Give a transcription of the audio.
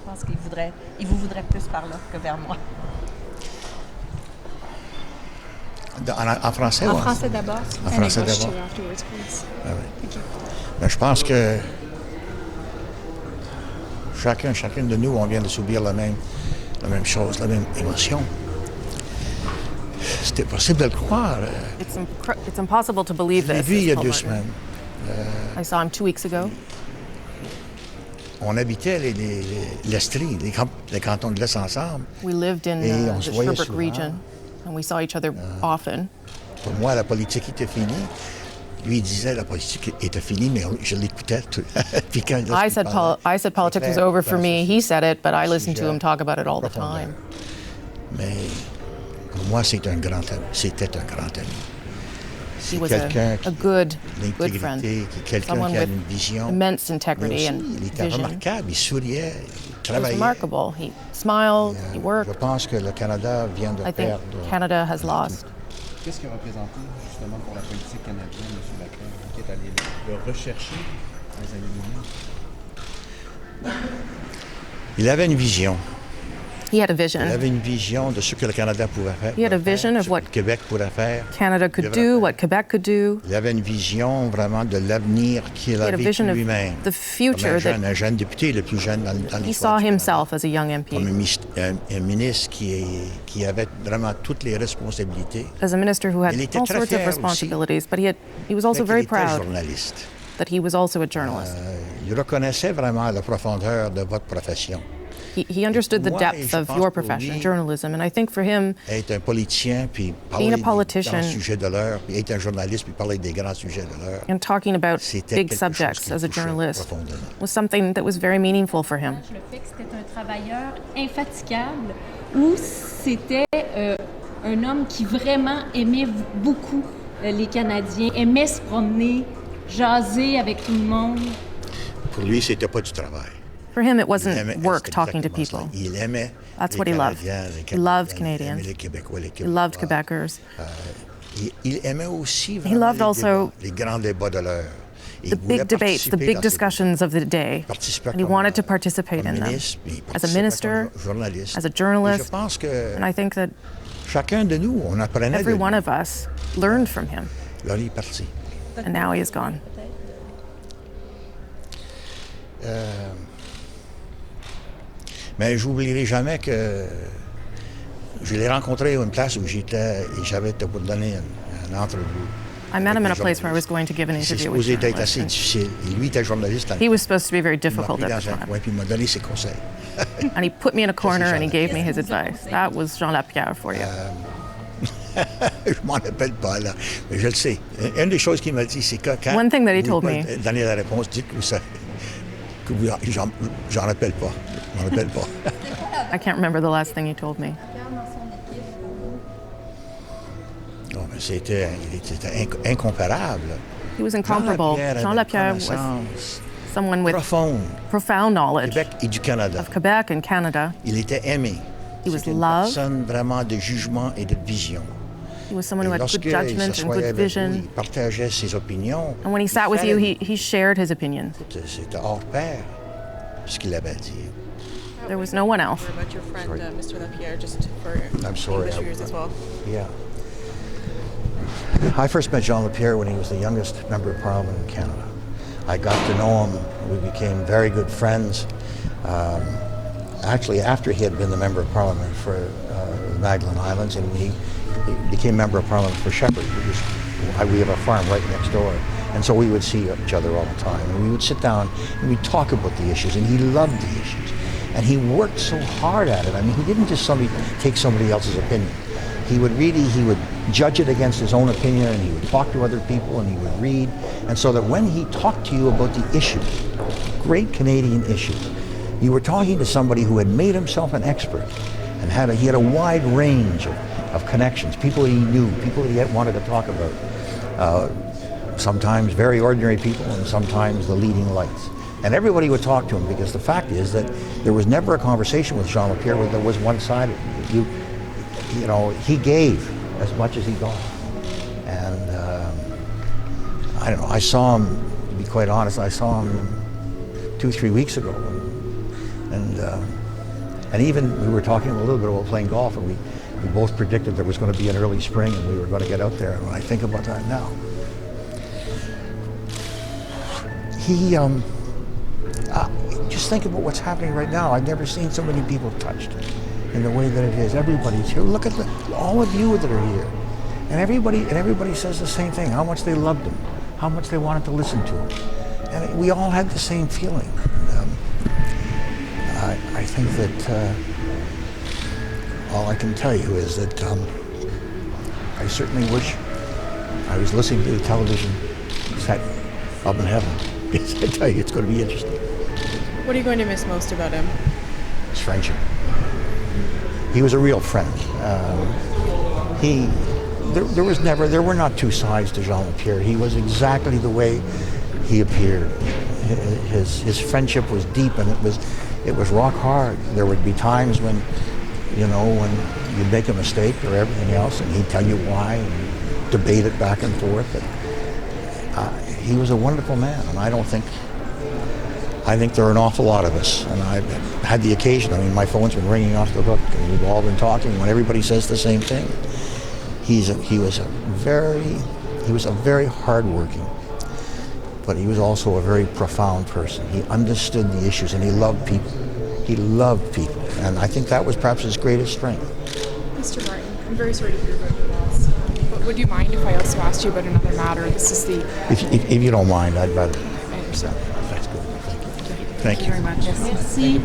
pense qu'il vous voudrait plus par là que vers moi. En français? En français d'abord. En français d'abord. Ah oui. Ben, je pense que chacune de nous, on vient de subir la même chose, la même émotion. C'était possible de le croire. It's impossible to believe Je l'ai this. vu il y a 2 semaines. I saw him 2 weeks ago. On habitait l'Estrie, les cantons de l'Est ensemble. We lived in Et on the se voyait Sherbrooke souvent. region, and we saw each other often. Pour moi, la politique était finie. Lui, il disait la politique était finie, mais je l'écoutais. Puis quand I said politics was over for me. He said it, but I listened to him talk about it all the time. Mais pour moi, c'était un grand ami. He was a good friend. Quelqu'un Someone qui a with une vision. immense integrity and Il était vision. remarquable, il souriait, il It was travaillait. remarkable. He smiled, he Je worked. pense que le Canada vient de I think perdre. Canada has lost. Qu'est-ce qu'il a représenté justement pour la politique canadienne, M. Lapierre, qui est allé le rechercher dans les années 2000? Il avait une vision. He had a Il vision. avait une vision de ce que le Canada pouvait faire. He had a vision of ce what que le Québec pourrait faire. Canada could do, what Quebec could do. Il avait une vision vraiment de l'avenir qu'il He had a a vécu vision of lui-même. the future Comme that un jeune député, le plus jeune dans he l'histoire saw du Canada. himself as a young MP. Comme un ministre qui avait vraiment toutes les responsabilités. As a minister who had Il était all très sorts fier of responsibilities, but he was also mais very qu'il était proud journaliste. that he was also a journalist. Il reconnaissait vraiment la profondeur de votre profession. He understood the Moi, depth je of pense your pour profession, lui, journalism, and I think for him, Être un politicien, puis Being parler a des politician- grands sujets de l'heure, puis être un journaliste, puis parler des grands sujets de l'heure, and talking about c'était big quelque chose subjects qui as a me touchait journalist profondément. was something that was very meaningful for him. Le fait que c'était un travailleur infatigable ou c'était un homme qui vraiment aimait beaucoup les Canadiens, aimait se promener, jaser avec tout le monde. Pour lui, c'était pas du travail. For him, it Il wasn't aimait- work c'était talking to exactement people. ça. Il aimait That's les what he loved. Canadiens, les He loved Canadiennes, Canadians. Il aimait les Québécois, les He Québécois. loved Quebecers. Il aimait aussi vraiment loved also les grands débats de l'heure. Il The voulait big debates, the participer big dans ces discussions of the day, participait and he comme- wanted to participate comme in them. ministre, puis il As a participait minister, comme journaliste. as a Et je journalist, pense que and I think that chacun de nous, on apprenait every de one lui. of us learned from him, Là, il est parti. and now he is gone. Mais j'oublierai jamais que je l'ai rencontré à une place où j'étais et j'avais été pour donner une entrevue. I met him in a avec des place where I was journalistes. going to give an C'est interview with supposé être journalists. assez and difficile. Et lui était journaliste. He was supposed to be very Il m'a difficult pris at the dans un time. coin puis il m'a donné ses conseils. And he put me in a corner and he Jean. gave me his advice. That was Jean Lapierre for you. Je m'en rappelle pas, là. Mais je le sais. Une des choses qu'il m'a dit, c'est que quand One thing that he told vous me- donnez la réponse, dites que ça... Que vous, j'en rappelle pas. J'en rappelle pas. I can't remember the last thing he told me. Non, mais c'était incomparable. He was incomparable. Jean Lapierre was someone with profonde profound du knowledge Québec et du Canada. of Quebec and Canada. Il était aimé. He was C'était une loved. personne vraiment de jugement et de vision. He was someone who Et had good lorsqu'il judgment and s'assoyait good avec vous, vision. il partageait ses opinions. And when he sat with you, he shared his opinions. C'était hors pair, ce qu'il avait dit. There was no one else. About your friend, Sorry. Mr. Lapierre, just for I'm sorry. English viewers as well. Yeah. I first met Jean Lapierre when he was the youngest member of Parliament in Canada. I got to know him. We became very good friends. Actually, after he had been the member of Parliament for the Magdalen Islands, and he became member of Parliament for Shepherd, we have a farm right next door. And so we would see each other all the time. And we would sit down and we'd talk about the issues, and he loved the issues. And he worked so hard at it. I mean, he didn't just take somebody else's opinion. He would judge it against his own opinion, and he would talk to other people, and he would read. And so that when he talked to you about the issues, great Canadian issues, you were talking to somebody who had made himself an expert and he had a wide range of connections, people he knew, people that he wanted to talk about. Sometimes very ordinary people, and sometimes the leading lights. And everybody would talk to him, because the fact is that there was never a conversation with Jean Lapierre where there was one-sided. You know, he gave as much as he got. And I don't know, I saw him, to be quite honest, I saw him 2-3 weeks ago. And even we were talking a little bit about playing golf, and we both predicted there was going to be an early spring and we were going to get out there. And when I think about that now, just think about what's happening right now. I've never seen so many people touched in the way that it is. Everybody's here. Look at all of you that are here. And everybody says the same thing, how much they loved him, how much they wanted to listen to him. And we all had the same feeling. I think that all I can tell you is that I certainly wish I was listening to the television set up in heaven. I tell you, it's going to be interesting. What are you going to miss most about him? His friendship. He was a real friend. There were not two sides to Jean Lapierre. He was exactly the way he appeared. His friendship was deep, and it was rock hard. There would be times when you'd make a mistake or everything else, and he'd tell you why, and debate it back and forth. But he was a wonderful man, and I think there are an awful lot of us, and I've had the occasion. I mean, my phone's been ringing off the hook, and we've all been talking when everybody says the same thing. He was a very hardworking, but he was also a very profound person. He understood the issues, and he loved people. He loved people, and I think that was perhaps his greatest strength. Mr. Martin, I'm very sorry to hear about your loss. But would you mind if I also asked you about another matter? This is the... If you don't mind, I'd rather... I understand. That's good. Thank you. Thank you very much. Merci.